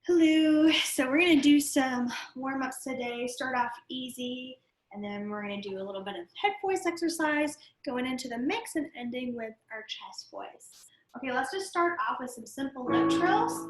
Hello. So we're going to do some warm-ups today. Start off easy, and then we're going to do a little bit of head voice exercise, going into the mix and ending with our chest voice. Okay, let's just start off with some simple lip trills.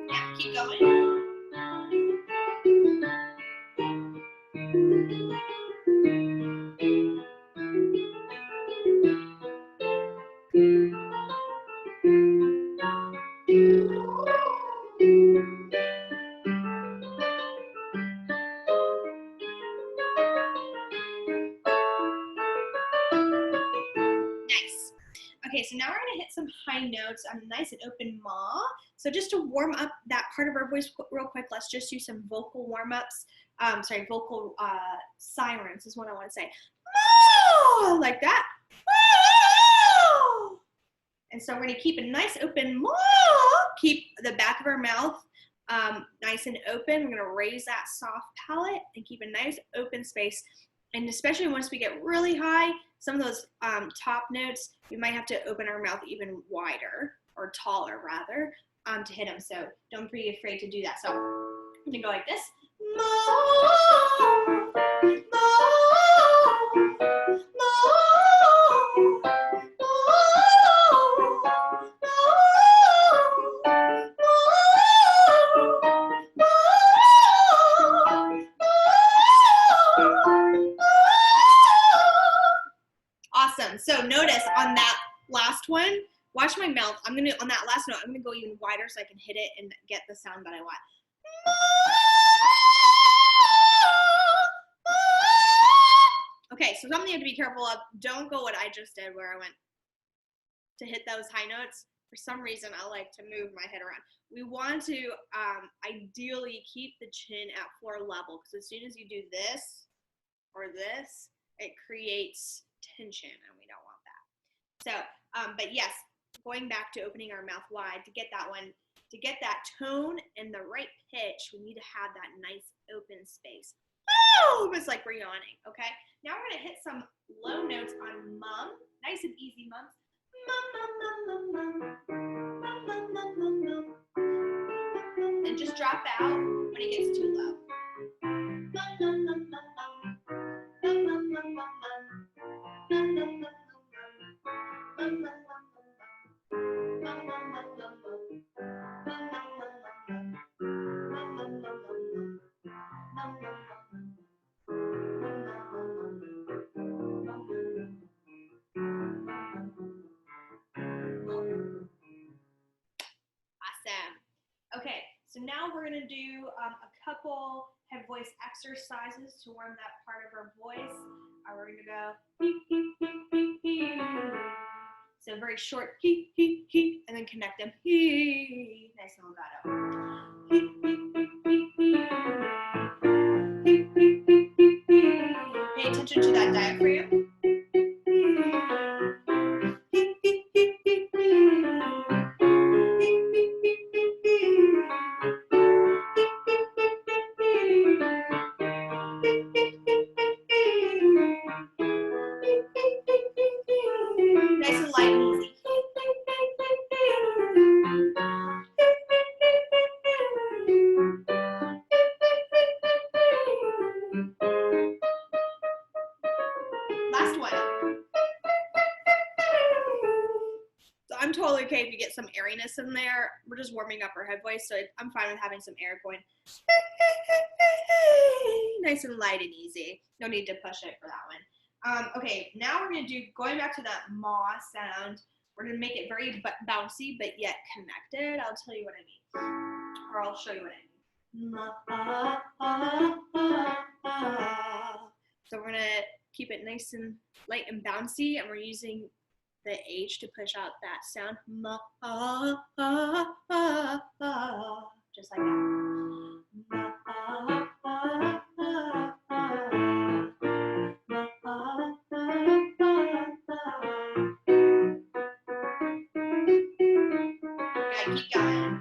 Yeah, keep going. Nice. Okay, so now we're going to hit some high notes on a nice and open ma. So just to warm up that part of our voice real quick, let's just do some vocal warm-ups. Vocal sirens is what I want to say. Ma! Like that. Ma! And so we're going to keep a nice open ma. Keep the back of our mouth nice and open. We're going to raise that soft palate and keep a nice open space. And especially once we get really high, some of those top notes, we might have to open our mouth even wider, or taller rather, to hit them. So don't be afraid to do that. So I'm going to go like this. Awesome. So notice on that last one, watch my mouth. On that last note, I'm gonna go even wider so I can hit it and get the sound that I want. Okay, so something you have to be careful of. Don't go what I just did where I went to hit those high notes. For some reason, I like to move my head around. We want to ideally keep the chin at floor level, because as soon as you do this or this, it creates tension, and we don't want that. So, but yes, going back to opening our mouth wide to get that one, to get that tone and the right pitch, we need to have that nice open space. Oh, it's like we're yawning. Okay, now we're gonna hit some low notes on mum, nice and easy mums. Mum, mum, mum, mum, mum, mum, mum, mum, mum. And just drop out when it gets too low. Mum, mum, mum, mum, mum. Mum, mum, mum, mum, mum. Mum, mum, mum, mum, mum. Mum, mum, mum, mum, mum. Awesome. Okay, so now we're going to do a couple head voice exercises to warm that part of our voice. We're going to go so very short and then connect them. Nice and legato. Pay attention to that diaphragm. Nice and light and easy. Last one. So I'm totally okay if you get some airiness in there. We're just warming up our head voice, so I'm fine with having some air going. Nice and light and easy. No need to push it for that one. Okay, now we're going to do, going back to that ma sound, we're going to make it very bouncy, but yet connected. I'll tell you what I mean. Or I'll show you what I mean. So we're going to keep it nice and light and bouncy, and we're using the H to push out that sound. Just like that. Okay, keep going.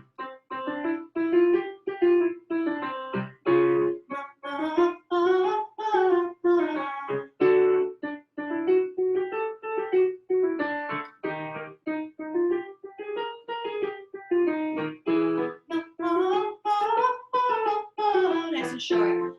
short.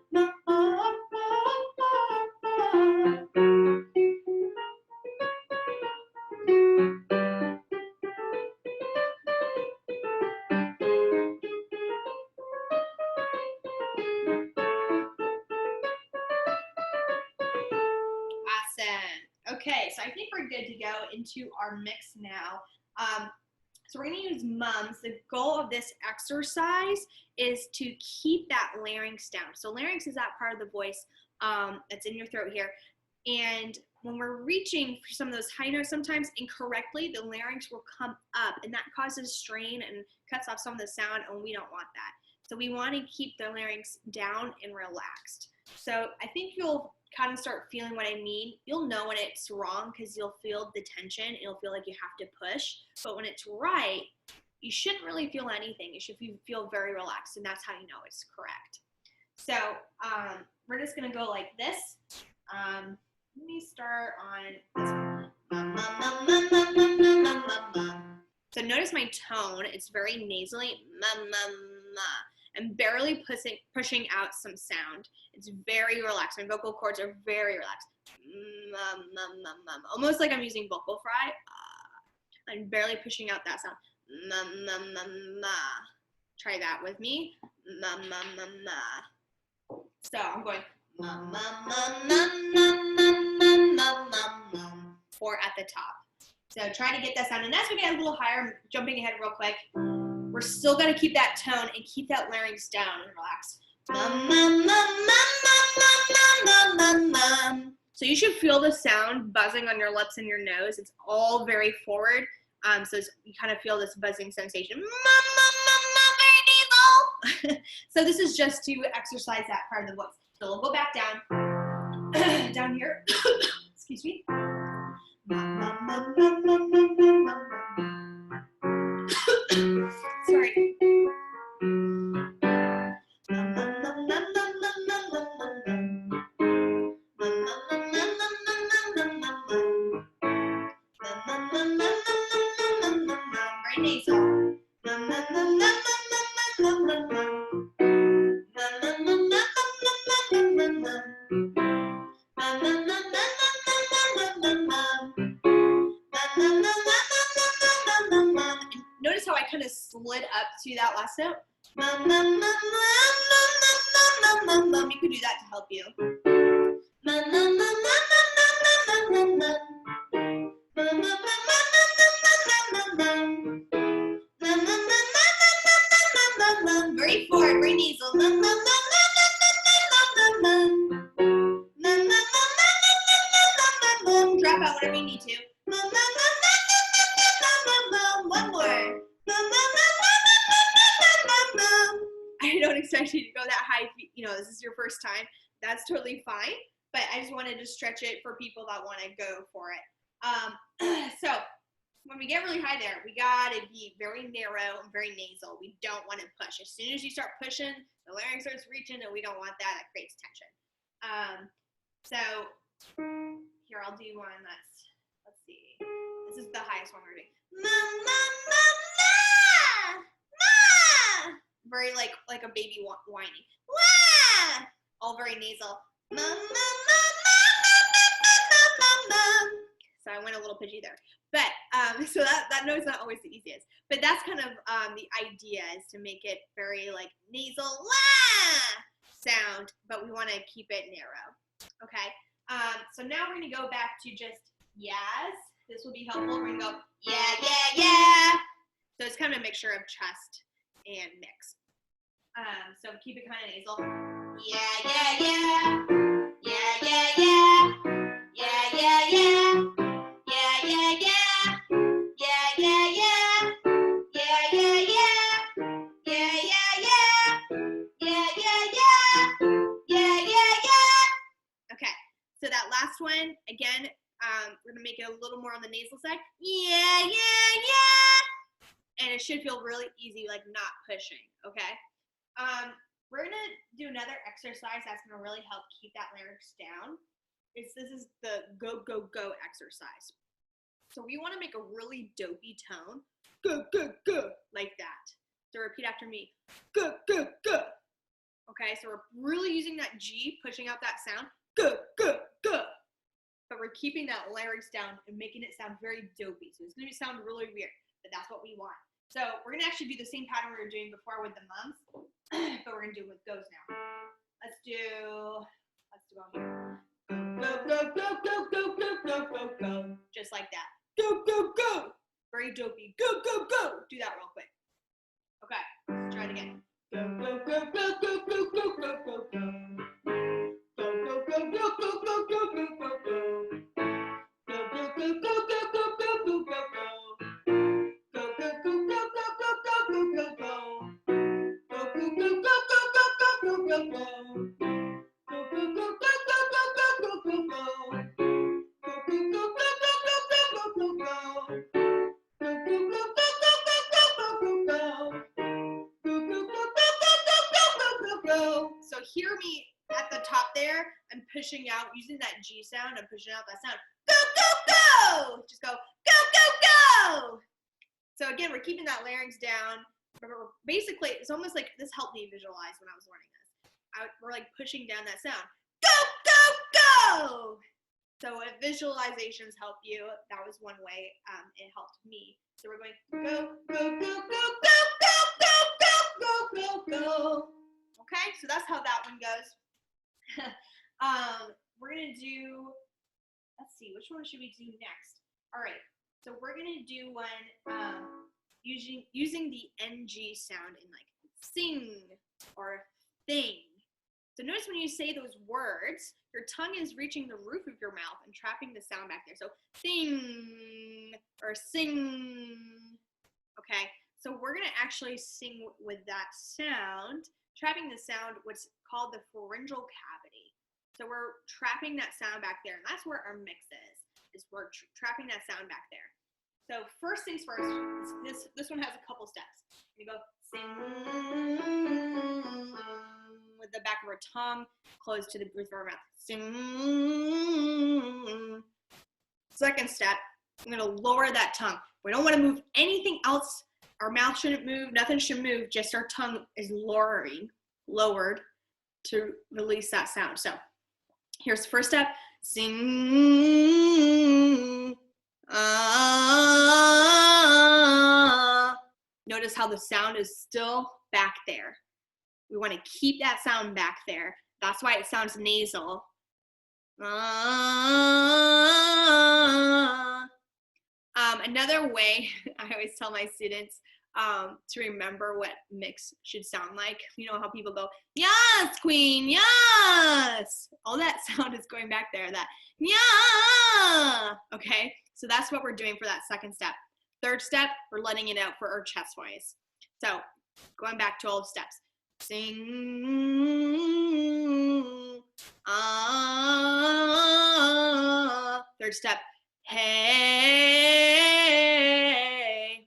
Awesome. Okay, so I think we're good to go into our mix now. So we're going to use mums. The goal of this exercise is to keep that larynx down. So larynx is that part of the voice that's in your throat here. And when we're reaching for some of those high notes, sometimes incorrectly, the larynx will come up, and that causes strain and cuts off some of the sound, and we don't want that. So we want to keep the larynx down and relaxed. So I think you'll kind of start feeling what I mean. You'll know when it's wrong because you'll feel the tension. You'll feel like you have to push. But when it's right, you shouldn't really feel anything. You should feel very relaxed, and that's how you know it's correct. So we're just going to go like this. Let me start on this. So notice my tone. It's very nasally. I'm barely pushing out some sound. It's very relaxed. My vocal cords are very relaxed. Almost like I'm using vocal fry. I'm barely pushing out that sound. Try that with me. So I'm going. Or at the top. So try to get that sound. And as we get a little higher, jumping ahead real quick, we're still going to keep that tone and keep that larynx down and relax. So you should feel the sound buzzing on your lips and your nose. It's all very forward. So you kind of feel this buzzing sensation. So this is just to exercise that part of the voice. So we'll go back down, down here. Excuse me. Sorry. Very nasal. Notice how I kind of slid up to that last note. You could do that to help you. Very forward, very nasal. Drop out whatever you need to. One more. I don't expect you to go that high if this is your first time. That's totally fine. But I just wanted to stretch it for people that want to go for it. So when we get really high there, we got to be very narrow and very nasal. We don't want to push. As soon as you start pushing, the larynx starts reaching, and we don't want that. That creates tension. So here, I'll do one that's, let's see. This is the highest one we're doing. Very like a baby whining. All very nasal. So I went a little pitchy there. But so that note's not always the easiest. But that's kind of the idea, is to make it very like nasal sound, but we want to keep it narrow. Okay. So now we're gonna go back to just yes. This will be helpful. We're gonna go yeah. So it's kind of a mixture of chest and mix. So keep it kind of nasal. Yeah. Okay, so that last one, again, we're gonna make it a little more on the nasal side. Yeah. And it should feel really easy, like not pushing, okay? We're gonna do another exercise that's gonna really help keep that larynx down. This is the go exercise. So we wanna make a really dopey tone. Go, like that. So repeat after me. Go. Okay, Okay, so we're really using that G, pushing out that sound. Go, go, go. But we're keeping that larynx down and making it sound very dopey. So it's going to sound really weird, but that's what we want. So we're going to actually do the same pattern we were doing before with the mums, but we're going to do it with goes now. Let's do on here. Go, go, go, go, go, go, go, go, go. Just like that. Go, go, go. Very dopey. Go, go, go. Do that real quick. Okay, let's try it again. Go, go, go, go, go, go, go, go, go, go. Go, go, go, go, go, go, go, go, go, go. Go, go, go, go, go, go, go, go, go, go. Go, go, go, go, go, go, go, go, go, go. Go, go, go, go, go, go, go, go, go, go. So hear me at the top there. I'm pushing out, using that G sound. I'm pushing out that sound. Go, go, go! Just go, go, go, go! So again, we're keeping that larynx down. Basically, it's almost like this helped me visualize when I was learning this. We're like pushing down that sound. Go, go, go! So if visualizations help you, that was one way it helped me. So we're going go, go, go, go, go, go, go, go, go, go, go. Okay, so that's how that one goes. We're gonna do, let's see, which one should we do next? All right, so we're gonna do one using the NG sound in like sing or thing. So notice when you say those words, your tongue is reaching the roof of your mouth and trapping the sound back there. So sing or sing. Okay, so we're gonna actually sing with that sound, trapping the sound, what's called the pharyngeal cavity. So we're trapping that sound back there, and that's where our mix is we're trapping that sound back there. So first things first, this one has a couple steps. You go sing with the back of our tongue close to the roof of our mouth. Sing. Second step, I'm gonna lower that tongue. We don't want to move anything else. Our mouth shouldn't move, nothing should move, just our tongue is lowered to release that sound. So here's the first step, sing. Notice how the sound is still back there. We want to keep that sound back there. That's why it sounds nasal. Another way I always tell my students to remember what mix should sound like. You know how people go, yes, queen, yes. All that sound is going back there, that yeah. Okay, so that's what we're doing for that second step. Third step, we're letting it out for our chest voice. So going back to all the steps. Sing, third step, hey.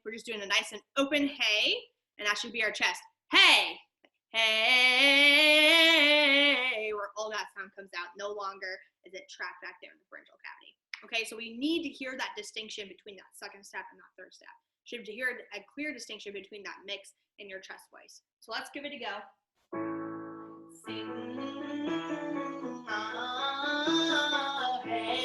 We're just doing a nice and open hey, and that should be our chest. Hey, hey, where all that sound comes out. No longer is it trapped back there in the pharyngeal cavity. Okay, so we need to hear that distinction between that second step and that third step. Should hear a clear distinction between that mix and your chest voice. So let's give it a go. Sing, hey.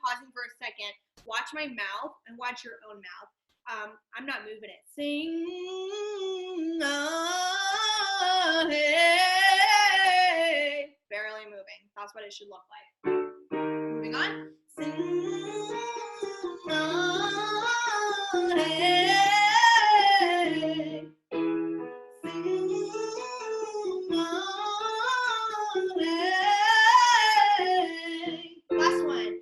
Pausing for a second. Watch my mouth and watch your own mouth. I'm not moving it. Sing, hey. Barely moving. That's what it should look like. Moving on. Sing, hey. Last one.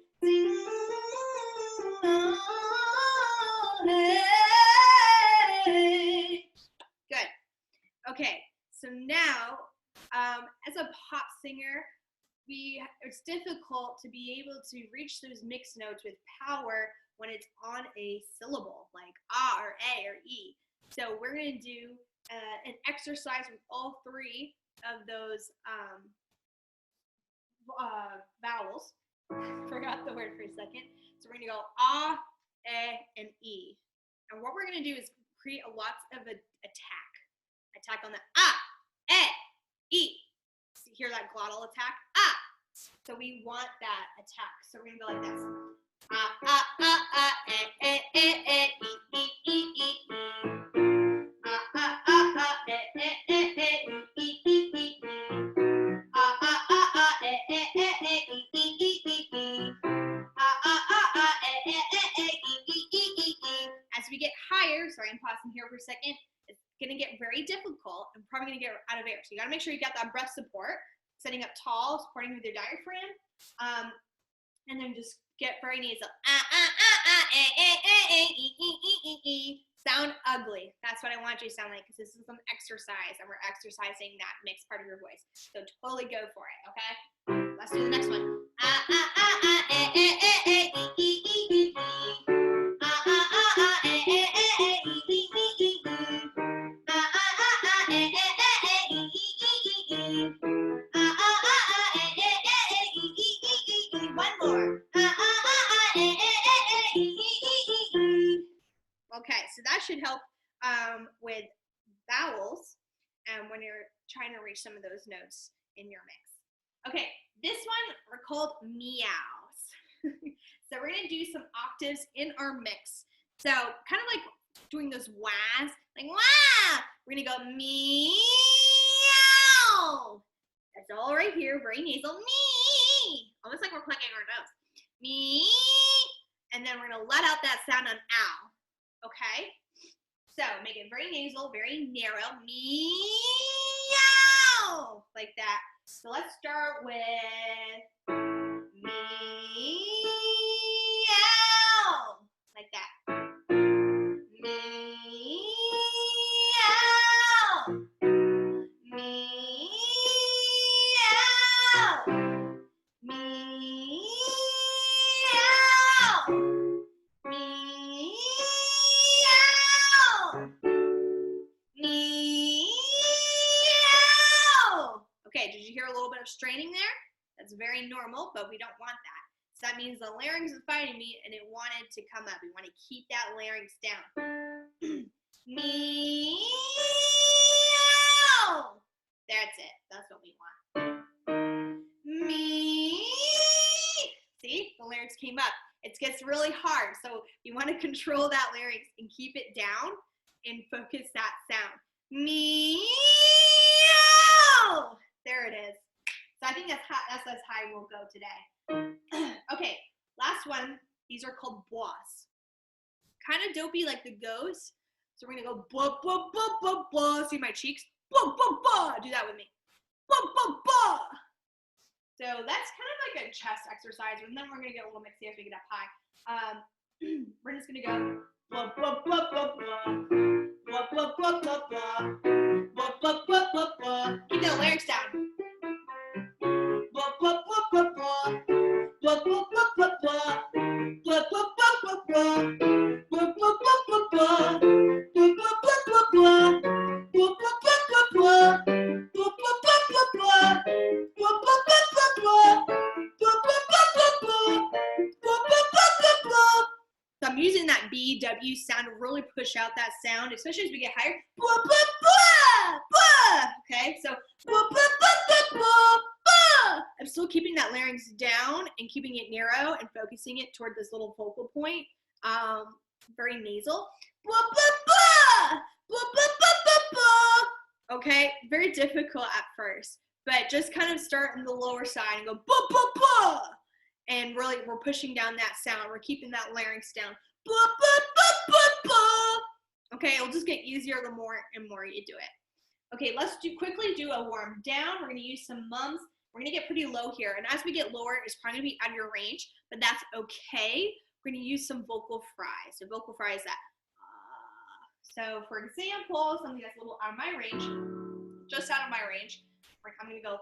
it's difficult to be able to reach those mixed notes with power when it's on a syllable, like ah or a or e. So we're going to do an exercise with all three of those vowels. Forgot the word for a second. So we're going to go ah, and e. And what we're going to do is create a lots of attack on the e. So hear that glottal attack? Ah. So we want that attack. So we're going to go like this. As we get higher, sorry, I'm pausing here for a second, it's going to get very difficult and probably going to get out of air. So you got to make sure you got that breath support, sitting up tall, supporting with your diaphragm, and then just get very nasal. Sound ugly. That's what I want you to sound like, because this is some exercise, and we're exercising that mixed part of your voice. So totally go for it, okay? Let's do the next one. One more. Okay, so that should help with vowels when you're trying to reach some of those notes in your mix. Okay, this one are called meows. So we're going to do some octaves in our mix. So kind of like doing those wahs, like wah. We're going to go meow. That's all right here, very nasal. Me. Almost like we're plucking our nose. Me. And then we're going to let out that sound on ow. Okay? So make it very nasal, very narrow. Meow. Like that. So let's start with meow. Like that. Meow. Meow. Meow. Meow. Meow. Okay, did you hear a little bit of straining there? That's very normal, but we don't want that. So that means the larynx is fighting me and it wanted to come up. We want to keep that larynx down. Meow. That's it. That's what we want. Me. See, the larynx came up. It gets really hard, so you want to control that larynx and keep it down and focus that sound. Meow. There it is. So I think that's as high we'll go today. Okay, last one. These are called bois. Kind of dopey like the ghost. So we're gonna go blah blah blah blah blah. See my cheeks? Blah blah blah. Do that with me. Blah blah blah. So that's kind of like a chest exercise, and then we're gonna get a little mixy as we get up high. We're just gonna go blah blah blah blah blah. Blah blah blah blah blah. Blah blah blah blah blah. Keep that larynx down. Blah blah blah blah blah. Blah blah blah blah blah. Blah blah blah blah blah. Blah blah blah blah blah. Blah blah blah blah blah. Blah blah blah blah blah. Blah blah blah blah blah. Blah blah blah blah blah. Blah blah blah blah blah. Blah blah blah blah blah. So I'm using that BW sound to really push out that sound, especially as we get higher. Blah blah blah blah. Okay, so blah blah blah blah blah. I'm still keeping that larynx down and keeping it narrow and focusing it toward this little focal point. Very nasal. Blah, blah, blah. Blah, blah, blah, blah, blah. Okay, very difficult at first, but just kind of start in the lower side and go blah, blah, blah. And really, we're pushing down that sound. We're keeping that larynx down. Blah, blah, blah, blah, blah. Okay, it'll just get easier the more and more you do it. Okay, let's quickly do a warm down. We're going to use some mums. We're going to get pretty low here. And as we get lower, it's probably going to be out of your range, but that's okay. We're going to use some vocal fries. So vocal fry is that. So for example, something that's a little out of my range, just out of my range, I'm going to go.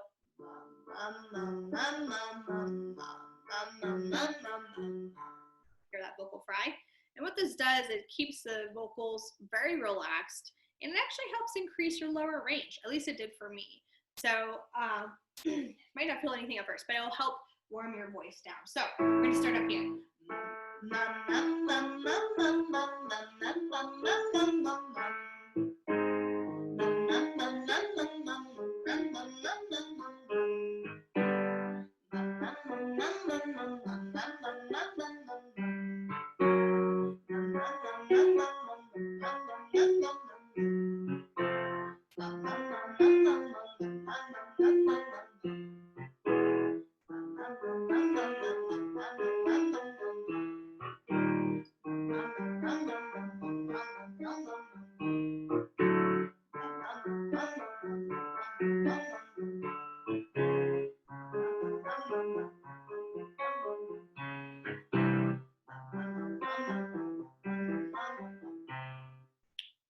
Hear that vocal fry? And what this does, it keeps the vocals very relaxed, and it actually helps increase your lower range. At least it did for me. So might not feel anything at first, but it'll help warm your voice down. So we're going to start up here.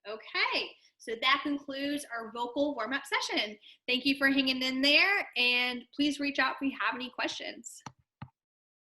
Okay, so that concludes our vocal warm-up session. Thank you for hanging in there, and please reach out if you have any questions.